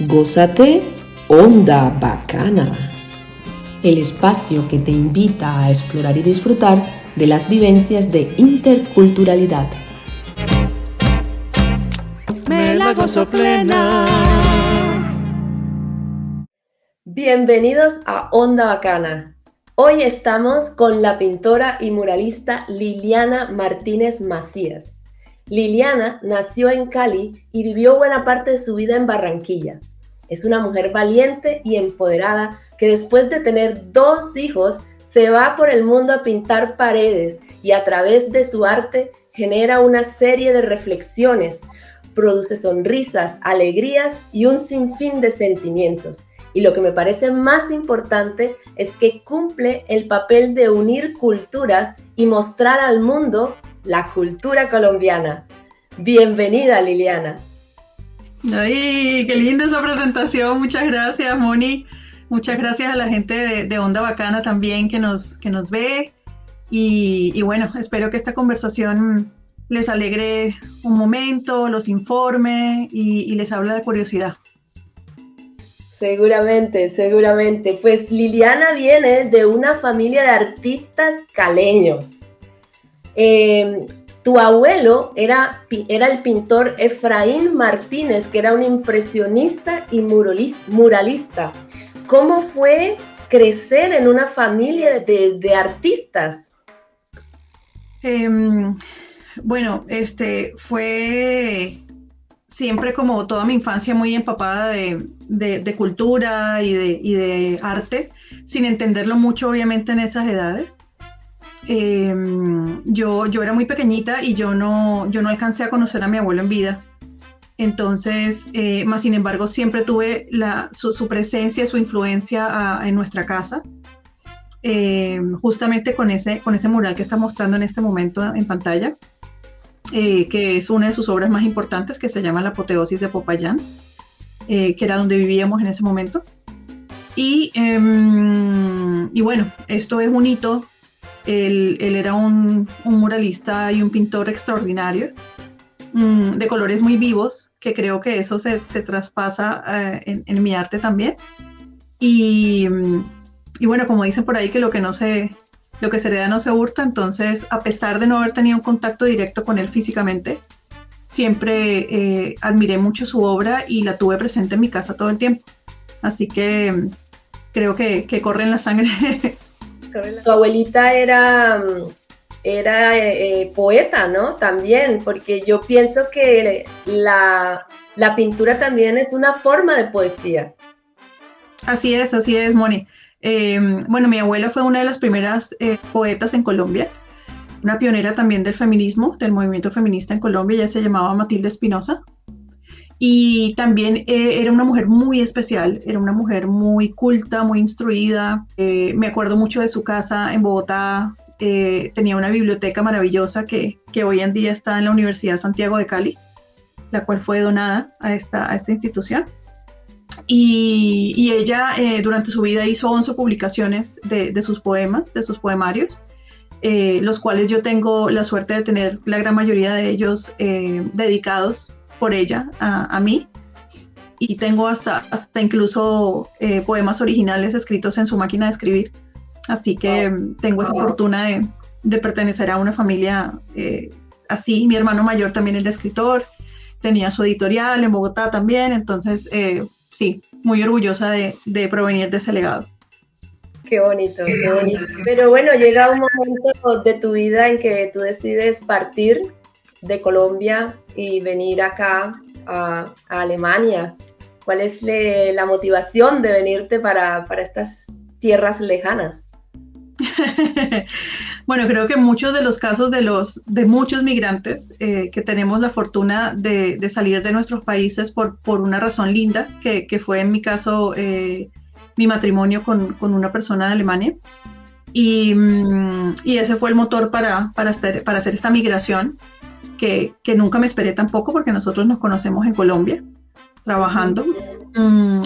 Gózate Onda Bacana, el espacio que te invita a explorar y disfrutar de las vivencias de interculturalidad. Me la gozo plena. Bienvenidos a Onda Bacana. Hoy estamos con la pintora y muralista Liliana Martínez Macías. Liliana nació en Cali y vivió buena parte de su vida en Barranquilla. Es una mujer valiente y empoderada que después de tener 2 hijos se va por el mundo a pintar paredes y a través de su arte genera una serie de reflexiones, produce sonrisas, alegrías y un sinfín de sentimientos. Y lo que me parece más importante es que cumple el papel de unir culturas y mostrar al mundo la cultura colombiana. Bienvenida, Liliana. ¡Ay, qué linda esa presentación! Muchas gracias, Moni. Muchas gracias a la gente de Onda Bacana también que nos ve. Y bueno, espero que esta conversación les alegre un momento, los informe y les hable de curiosidad. Seguramente. Pues Liliana viene de una familia de artistas caleños. Tu abuelo era el pintor Efraín Martínez, que era un impresionista y muralista. ¿Cómo fue crecer en una familia de artistas? Bueno, fue siempre como toda mi infancia muy empapada de cultura y de arte, sin entenderlo mucho obviamente en esas edades. Yo era muy pequeñita y yo no alcancé a conocer a mi abuelo en vida. Entonces, más sin embargo, siempre tuve su presencia, su influencia en nuestra casa. Justamente con ese mural que está mostrando en este momento en pantalla, que es una de sus obras más importantes, que se llama La Apoteosis de Popayán, que era donde vivíamos en ese momento. Y bueno, esto es un hito. Él era un muralista y un pintor extraordinario, de colores muy vivos, que creo que eso se traspasa en mi arte también. Y bueno, como dicen por ahí, que lo que se hereda no se hurta. Entonces, a pesar de no haber tenido un contacto directo con él físicamente, siempre admiré mucho su obra y la tuve presente en mi casa todo el tiempo. Así que creo que corre en la sangre. Tu abuelita era poeta, ¿no? También, porque yo pienso que la pintura también es una forma de poesía. Así es, Moni. Bueno, mi abuela fue una de las primeras poetas en Colombia, una pionera también del feminismo, del movimiento feminista en Colombia. Ella se llamaba Matilde Espinosa. Y también era una mujer muy especial, era una mujer muy culta, muy instruida. Me acuerdo mucho de su casa en Bogotá. Tenía una biblioteca maravillosa que hoy en día está en la Universidad Santiago de Cali, la cual fue donada a esta institución. Y ella durante su vida hizo 11 publicaciones de sus poemas, de sus poemarios, los cuales yo tengo la suerte de tener la gran mayoría de ellos dedicados por ella a mí, y tengo hasta incluso poemas originales escritos en su máquina de escribir. Así que tengo esa fortuna de pertenecer a una familia así. Mi hermano mayor también era escritor, tenía su editorial en Bogotá también. Entonces, sí, muy orgullosa de provenir de ese legado. Qué bonito, qué bonito. Pero bueno, llega un momento de tu vida en que tú decides partir de Colombia y venir acá a Alemania. ¿Cuál es la motivación de venirte para estas tierras lejanas? Bueno, creo que muchos de los casos de muchos migrantes que tenemos la fortuna de salir de nuestros países por una razón linda, que fue en mi caso mi matrimonio con una persona de Alemania. Y ese fue el motor para hacer esta migración, que nunca me esperé tampoco, porque nosotros nos conocemos en Colombia trabajando.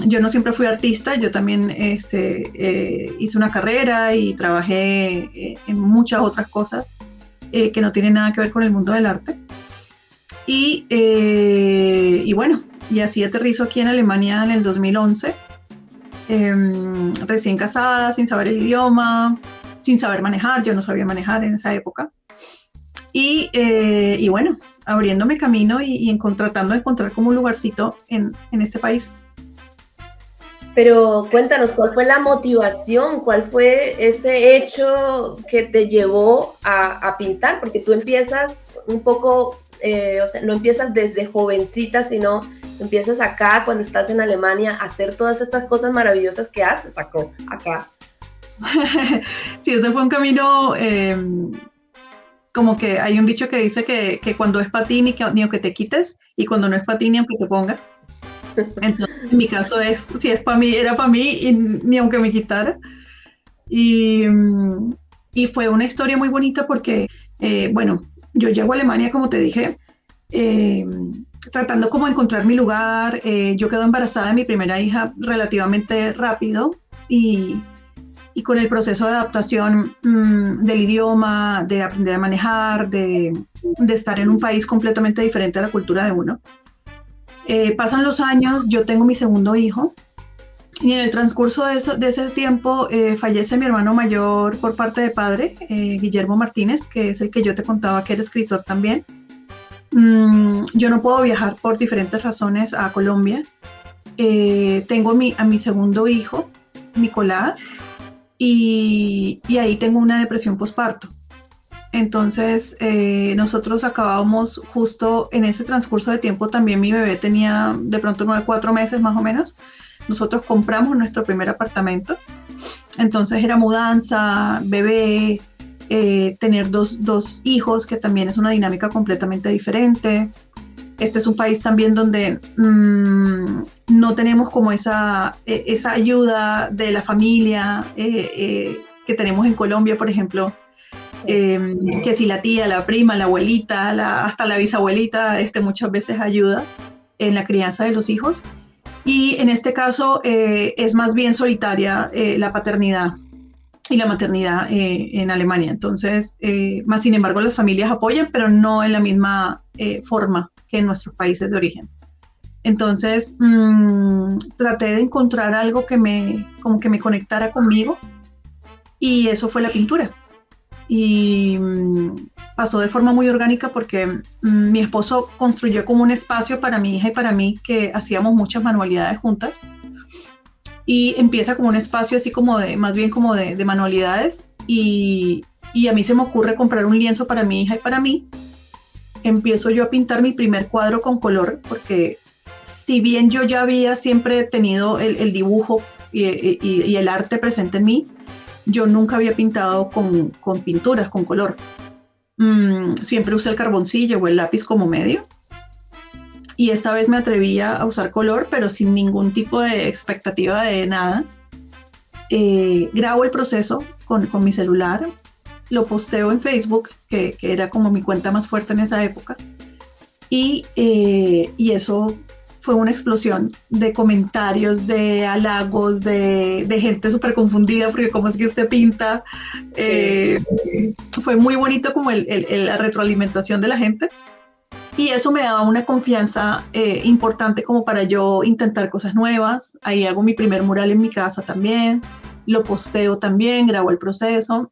Yo no siempre fui artista, yo también hice una carrera y trabajé en muchas otras cosas que no tienen nada que ver con el mundo del arte. Y bueno, y así aterrizo aquí en Alemania en el 2011, recién casada, sin saber el idioma, sin saber manejar, yo no sabía manejar en esa época. Y bueno, abriéndome camino y tratando de encontrar como un lugarcito en este país. Pero cuéntanos, ¿cuál fue la motivación? ¿Cuál fue ese hecho que te llevó a pintar? Porque tú empiezas un poco, o sea, no empiezas desde jovencita, sino empiezas acá, cuando estás en Alemania, a hacer todas estas cosas maravillosas que haces acá. Sí, este fue un camino, como que hay un dicho que dice que cuando es para ti, ni aunque te quites, y cuando no es para ti, ni aunque te pongas. Entonces, en mi caso si es para mí, era para mí, y ni aunque me quitara. Y, y fue una historia muy bonita porque, bueno, yo llego a Alemania, como te dije, eh, tratando como de encontrar mi lugar. Yo quedo embarazada de mi primera hija relativamente rápido y con el proceso de adaptación del idioma, de aprender a manejar, de estar en un país completamente diferente a la cultura de uno. Pasan los años, yo tengo mi segundo hijo y en el transcurso de ese tiempo fallece mi hermano mayor por parte de padre, Guillermo Martínez, que es el que yo te contaba que era escritor también. Yo no puedo viajar por diferentes razones a Colombia. Tengo a mi segundo hijo, Nicolás, y ahí tengo una depresión postparto. Entonces, nosotros acabábamos justo en ese transcurso de tiempo, también mi bebé tenía de pronto 4 meses más o menos. Nosotros compramos nuestro primer apartamento. Entonces era mudanza, bebé, tener dos hijos, que también es una dinámica completamente diferente. Este es un país también donde no tenemos como esa ayuda de la familia que tenemos en Colombia, por ejemplo. Que si la tía, la prima, la abuelita, hasta la bisabuelita muchas veces ayuda en la crianza de los hijos. Y en este caso es más bien solitaria la paternidad y la maternidad en Alemania. Entonces, más sin embargo, las familias apoyan, pero no en la misma forma que en nuestros países de origen. Entonces, traté de encontrar algo como que me conectara conmigo, y eso fue la pintura. Y pasó de forma muy orgánica porque mi esposo construyó como un espacio para mi hija y para mí, que hacíamos muchas manualidades juntas, y empieza como un espacio así como más bien como de manualidades, y a mí se me ocurre comprar un lienzo para mi hija y para mí. Empiezo yo a pintar mi primer cuadro con color, porque si bien yo ya había siempre tenido el dibujo y el arte presente en mí, yo nunca había pintado con pinturas, con color. Siempre usé el carboncillo o el lápiz como medio. Y esta vez me atrevía a usar color, pero sin ningún tipo de expectativa de nada. Grabo el proceso con mi celular, lo posteo en Facebook, que era como mi cuenta más fuerte en esa época. Y eso fue una explosión de comentarios, de halagos, de gente súper confundida porque cómo es que usted pinta. Fue muy bonito como la retroalimentación de la gente, y eso me daba una confianza importante como para yo intentar cosas nuevas. Ahí hago mi primer mural en mi casa también, lo posteo también, grabo el proceso.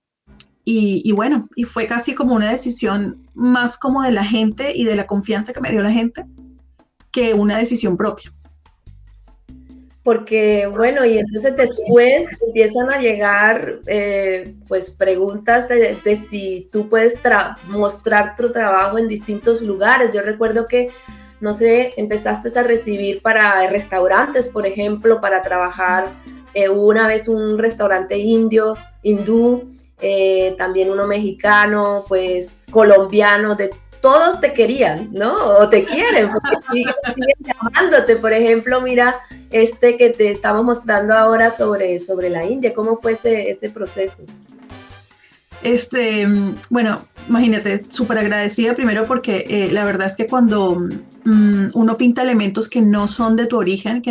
Y bueno, y fue casi como una decisión más como de la gente y de la confianza que me dio la gente, que una decisión propia. Porque, bueno, y entonces después empiezan a llegar pues preguntas de si tú puedes mostrar tu trabajo en distintos lugares. Yo recuerdo que, no sé, empezaste a recibir para restaurantes, por ejemplo, para trabajar una vez un restaurante hindú, también uno mexicano, pues colombiano, todos te querían, ¿no? O te quieren, porque siguen llamándote. Por ejemplo, mira, que te estamos mostrando ahora sobre la India. ¿Cómo fue ese proceso? Bueno, imagínate, súper agradecida primero porque la verdad es que cuando uno pinta elementos que no son de tu origen,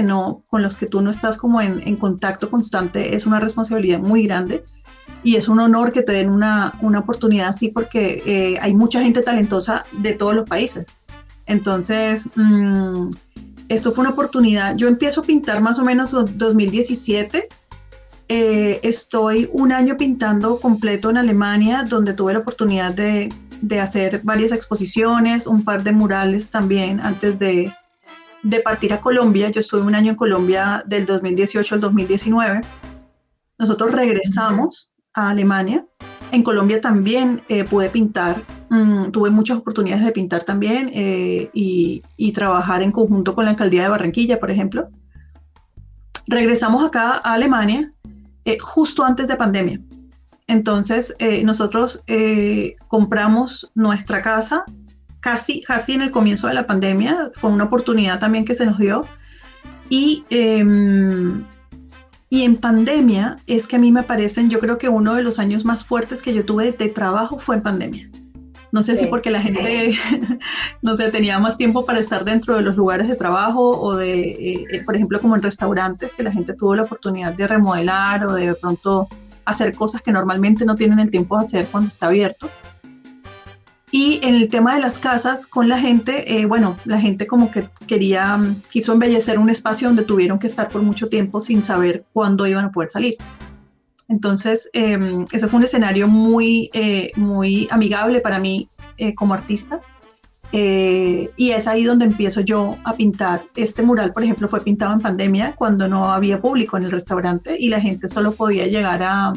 con los que tú no estás como en contacto constante, es una responsabilidad muy grande. Y es un honor que te den una oportunidad así, porque hay mucha gente talentosa de todos los países. Entonces, esto fue una oportunidad. Yo empiezo a pintar más o menos 2017. Estoy un año pintando completo en Alemania, donde tuve la oportunidad de hacer varias exposiciones, un par de murales también antes de partir a Colombia. Yo estuve un año en Colombia del 2018 al 2019. Nosotros regresamos a Alemania. En Colombia también pude pintar. Tuve muchas oportunidades de pintar también y trabajar en conjunto con la alcaldía de Barranquilla, por ejemplo. Regresamos acá a Alemania justo antes de pandemia. Entonces, nosotros compramos nuestra casa casi en el comienzo de la pandemia. Fue una oportunidad también que se nos dio. Y en pandemia es que a mí me parecen, yo creo que uno de los años más fuertes que yo tuve de trabajo fue en pandemia. No sé si porque la gente, no sé, tenía más tiempo para estar dentro de los lugares de trabajo o por ejemplo, como en restaurantes, que la gente tuvo la oportunidad de remodelar o de pronto hacer cosas que normalmente no tienen el tiempo de hacer cuando está abierto. Y en el tema de las casas con la gente, bueno, la gente como que quiso embellecer un espacio donde tuvieron que estar por mucho tiempo sin saber cuándo iban a poder salir. Entonces, ese fue un escenario muy amigable para mí como artista. Y es ahí donde empiezo yo a pintar. Este mural, por ejemplo, fue pintado en pandemia cuando no había público en el restaurante y la gente solo podía llegar a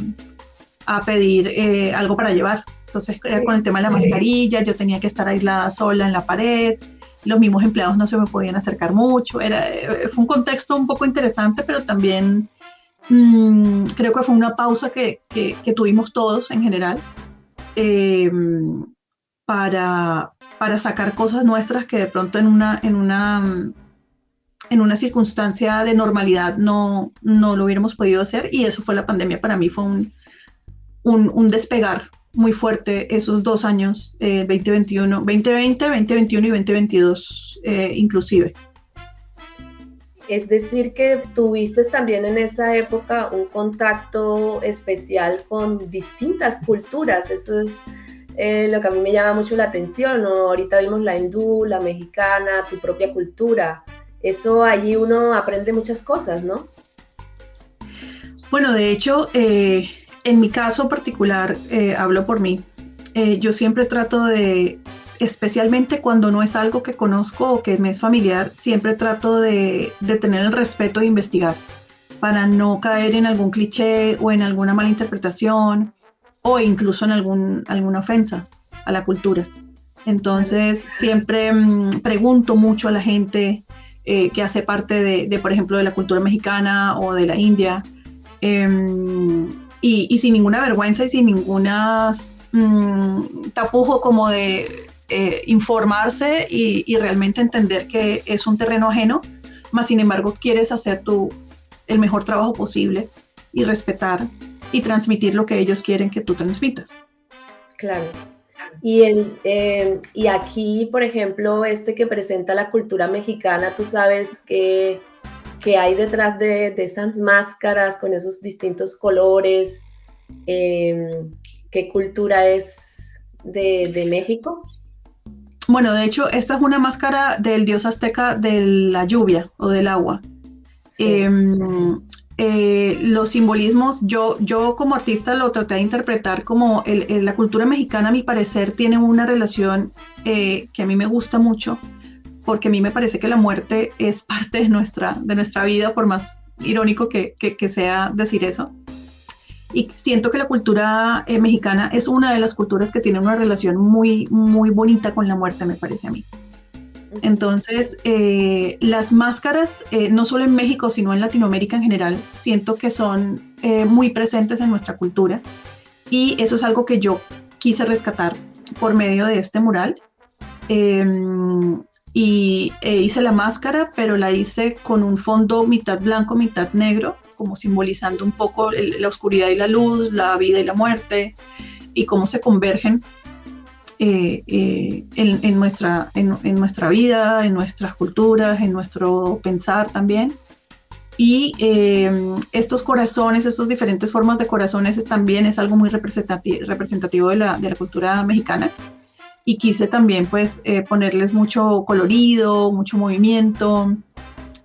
pedir algo para llevar. Entonces, era con el tema de la mascarilla, yo tenía que estar aislada sola en la pared, los mismos empleados no se me podían acercar mucho. Fue un contexto un poco interesante, pero también creo que fue una pausa que tuvimos todos en general para sacar cosas nuestras que de pronto en una circunstancia de normalidad no lo hubiéramos podido hacer, y eso fue la pandemia. Para mí fue un despegar muy fuerte esos 2 años, 2020, 2021 y 2022 inclusive. Es decir, que tuviste también en esa época un contacto especial con distintas culturas. Eso es lo que a mí me llama mucho la atención, ¿no? Ahorita vimos la hindú, la mexicana, tu propia cultura. Eso allí uno aprende muchas cosas, ¿no? Bueno, de hecho, en mi caso particular, hablo por mí. Yo siempre trato especialmente cuando no es algo que conozco o que me es familiar, siempre trato de tener el respeto de investigar para no caer en algún cliché o en alguna mala interpretación o incluso en alguna ofensa a la cultura. Entonces, siempre pregunto mucho a la gente que hace parte de, por ejemplo, de la cultura mexicana o de la India, y sin ninguna vergüenza y sin ninguna tapujo como de informarse y realmente entender que es un terreno ajeno, mas sin embargo quieres hacer el mejor trabajo posible y respetar y transmitir lo que ellos quieren que tú transmitas. Claro. Y aquí, por ejemplo, que presenta la cultura mexicana, tú sabes que hay detrás de esas máscaras con esos distintos colores. ¿Qué cultura es de México? Bueno, de hecho, esta es una máscara del dios azteca de la lluvia o del agua. Sí. Los simbolismos, yo como artista lo traté de interpretar como la cultura mexicana, a mi parecer, tiene una relación que a mí me gusta mucho, porque a mí me parece que la muerte es parte de nuestra vida, por más irónico que sea decir eso. Y siento que la cultura mexicana es una de las culturas que tiene una relación muy, muy bonita con la muerte, me parece a mí. Entonces, las máscaras, no solo en México, sino en Latinoamérica en general, siento que son muy presentes en nuestra cultura, y eso es algo que yo quise rescatar por medio de este mural. Y hice la máscara, pero la hice con un fondo mitad blanco, mitad negro, como simbolizando un poco la oscuridad y la luz, la vida y la muerte, y cómo se convergen en nuestra vida, en nuestras culturas, en nuestro pensar también. Y estos corazones, estas diferentes formas de corazones también es algo muy representativo de la cultura mexicana. Y quise también pues ponerles mucho colorido, mucho movimiento,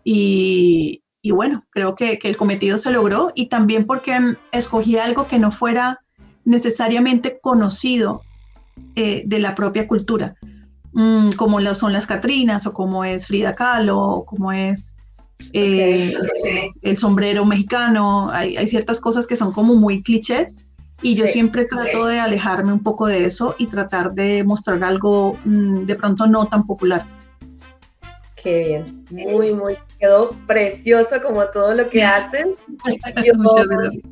y bueno, creo que el cometido se logró y también porque escogí algo que no fuera necesariamente conocido de la propia cultura, como lo son las Catrinas o como es Frida Kahlo o como es Ok. no sé, el sombrero mexicano. Hay ciertas cosas que son como muy clichés y yo Sí, siempre trato de alejarme un poco de eso y tratar de mostrar algo de pronto no tan popular. qué bien. Muy, muy. Quedó precioso como todo lo que hacen. Yo, Muchas gracias.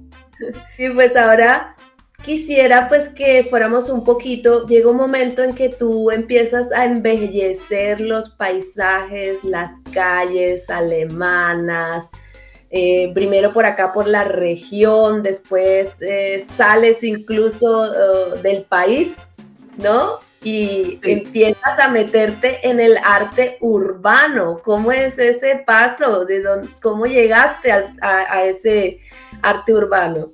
y pues ahora quisiera pues que fuéramos un poquito, llega un momento en que tú empiezas a embellecer los paisajes, las calles alemanas, primero por acá por la región, después sales incluso del país, ¿no? Y Sí. empiezas a meterte en el arte urbano. ¿Cómo es ese paso? ¿Cómo llegaste a ese arte urbano?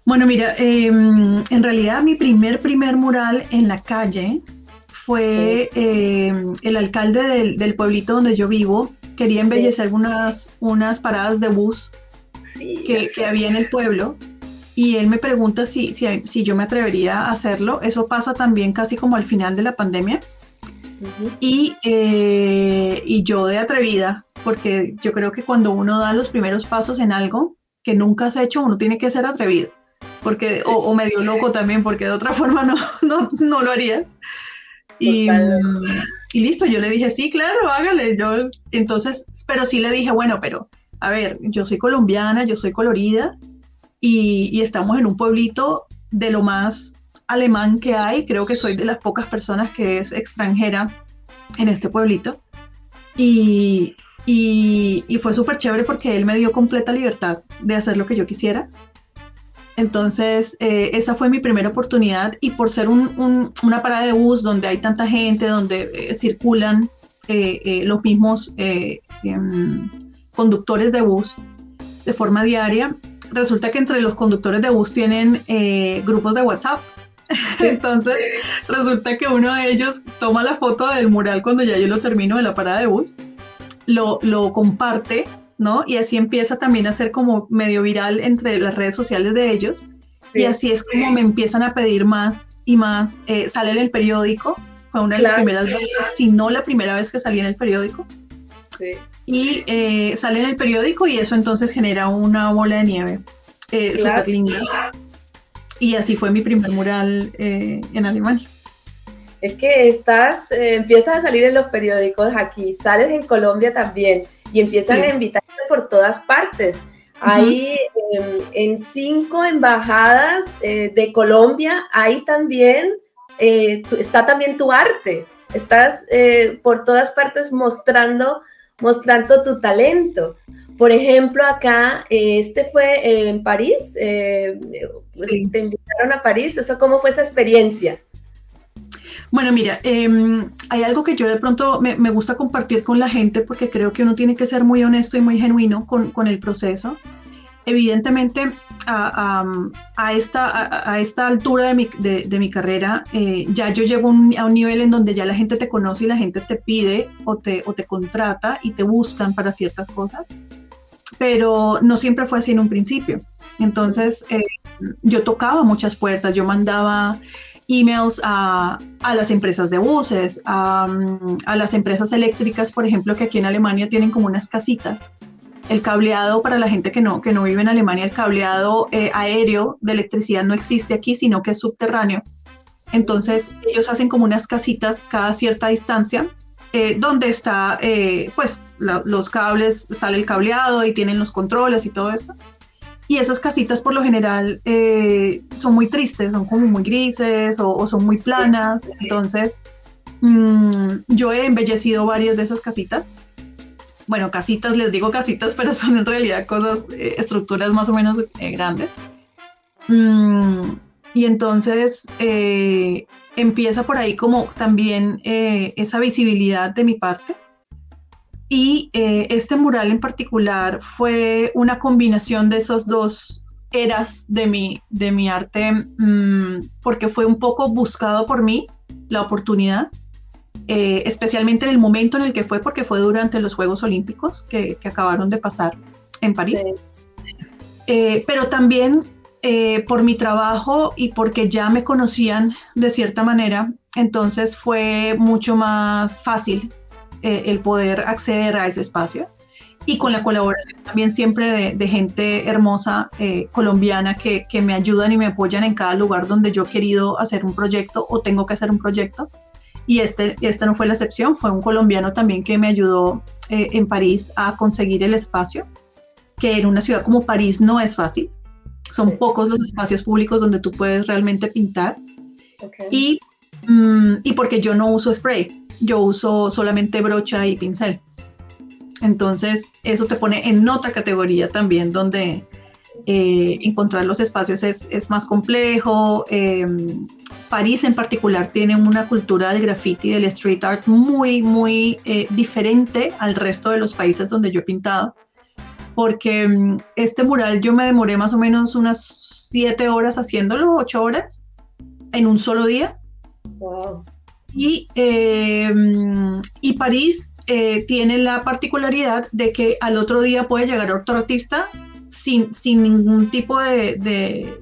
Bueno, mira, en realidad mi primer mural en la calle Sí, fue el alcalde del pueblito donde yo vivo. Quería sí, embellecer unas paradas de bus sí, que había en el pueblo y él me pregunta si yo me atrevería a hacerlo. Eso pasa también casi como al final de la pandemia ujú, y yo de atrevida, porque yo creo que cuando uno da los primeros pasos en algo que nunca has hecho, uno tiene que ser atrevido, porque, sí, o medio loco también, porque de otra forma no lo harías. Y, totalmente. y listo, yo le dije, sí, claro, hágale. Entonces, pero sí le dije, bueno, pero a ver, yo soy colombiana, yo soy colorida y estamos en un pueblito de lo más alemán que hay. Creo que soy de las pocas personas que es extranjera en este pueblito. Y fue súper chévere porque él me dio completa libertad de hacer lo que yo quisiera. Entonces, esa fue mi primera oportunidad y por ser una parada de bus donde hay tanta gente, donde circulan los mismos conductores de bus de forma diaria, resulta que entre los conductores de bus tienen grupos de WhatsApp. Sí, Entonces, resulta que uno de ellos toma la foto del mural cuando ya yo lo termino de la parada de bus, lo comparte, ¿no? Y así empieza también a ser como medio viral entre las redes sociales de ellos. Y sí, así es como me empiezan a pedir más y más. Sale en el periódico, fue una de las claro, primeras veces, si no la primera vez que salí en el periódico. sí, Y sale en el periódico y eso entonces genera una bola de nieve claro. súper linda. Y así fue mi primer mural en Alemania. Es que empiezas a salir en los periódicos aquí, sales en Colombia también y empiezan a Sí. invitarte por todas partes. Uh -huh. Hay en 5 embajadas de Colombia, hay también, está también tu arte. Estás por todas partes mostrando tu talento. Por ejemplo, acá, este fue en París, Sí. te invitaron a París, ¿eso cómo fue esa experiencia? Bueno, mira, hay algo que yo de pronto me gusta compartir con la gente porque creo que uno tiene que ser muy honesto y muy genuino con el proceso. Evidentemente, a esta altura de mi carrera, ya yo llego a un nivel en donde ya la gente te conoce y la gente te pide o te contrata y te buscan para ciertas cosas, pero no siempre fue así en un principio. Entonces, yo tocaba muchas puertas, yo mandaba emails a las empresas de buses, a las empresas eléctricas, por ejemplo, que aquí en Alemania tienen como unas casitas. El cableado, para la gente que no vive en Alemania, el cableado aéreo de electricidad no existe aquí, sino que es subterráneo. Entonces, ellos hacen como unas casitas cada cierta distancia, donde está, pues, los cables, sale el cableado y tienen los controles y todo eso. Y esas casitas por lo general son muy tristes, son como muy grises o son muy planas. Entonces, yo he embellecido varias de esas casitas. Bueno, casitas, les digo casitas, pero son en realidad cosas, estructuras más o menos grandes. Mm, y entonces empieza por ahí como también esa visibilidad de mi parte. Y este mural en particular fue una combinación de esos dos eras de mi arte, porque fue un poco buscado por mí la oportunidad especialmente en el momento en el que fue, porque fue durante los Juegos Olímpicos que acabaron de pasar en París. Sí. Pero también por mi trabajo y porque ya me conocían de cierta manera, entonces fue mucho más fácil el poder acceder a ese espacio. Y con la colaboración también siempre de gente hermosa colombiana que me ayudan y me apoyan en cada lugar donde yo he querido hacer un proyecto o tengo que hacer un proyecto. Y esta no fue la excepción, fue un colombiano también que me ayudó en París a conseguir el espacio, que en una ciudad como París no es fácil. Son pocos los espacios públicos donde tú puedes realmente pintar. Okay. Y porque yo no uso spray, yo uso solamente brocha y pincel. Entonces, eso te pone en otra categoría también, donde encontrar los espacios es más complejo. París en particular tiene una cultura del graffiti, del street art muy, muy diferente al resto de los países donde yo he pintado. Porque este mural yo me demoré más o menos unas 7 horas haciéndolo, 8 horas, en un solo día. Wow. Y París tiene la particularidad de que al otro día puede llegar otro artista sin ningún tipo de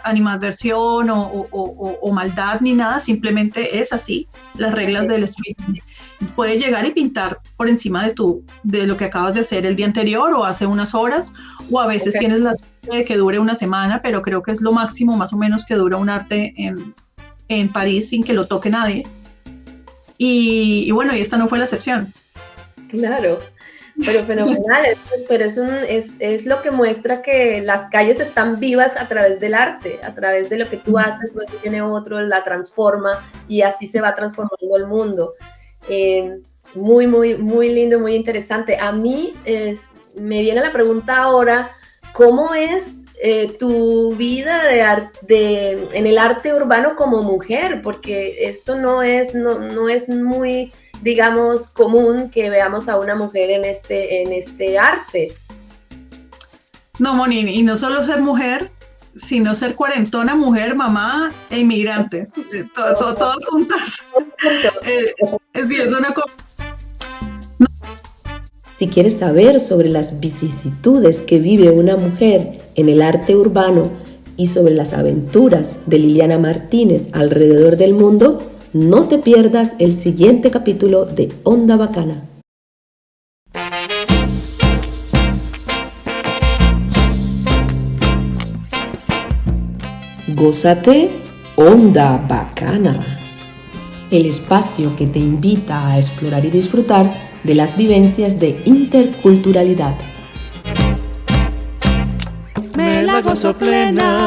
animadversión o maldad ni nada, simplemente es así, las reglas del street. Puede llegar y pintar por encima de lo que acabas de hacer el día anterior o hace unas horas, o a veces tienes la suerte de que dure una semana, pero creo que es lo máximo más o menos que dura un arte en París sin que lo toque nadie. Y bueno, y esta no fue la excepción. Claro, pero fenomenal, pero es lo que muestra que las calles están vivas a través del arte, a través de lo que tú haces, lo que tiene otro, la transforma y así se va transformando el mundo. Muy, muy, muy lindo, muy interesante. A mí me viene la pregunta ahora, ¿cómo es tu vida en el arte urbano como mujer? Porque esto no es muy, digamos, común que veamos a una mujer en este arte. No, Moni, y no solo ser mujer, sino ser cuarentona, mujer, mamá e inmigrante, todas juntas. Sí, es una cosa. Si quieres saber sobre las vicisitudes que vive una mujer en el arte urbano y sobre las aventuras de Liliana Martínez alrededor del mundo, no te pierdas el siguiente capítulo de Onda Bacana. Gózate Onda Bacana, el espacio que te invita a explorar y disfrutar de las vivencias de interculturalidad. Me la gozo plena.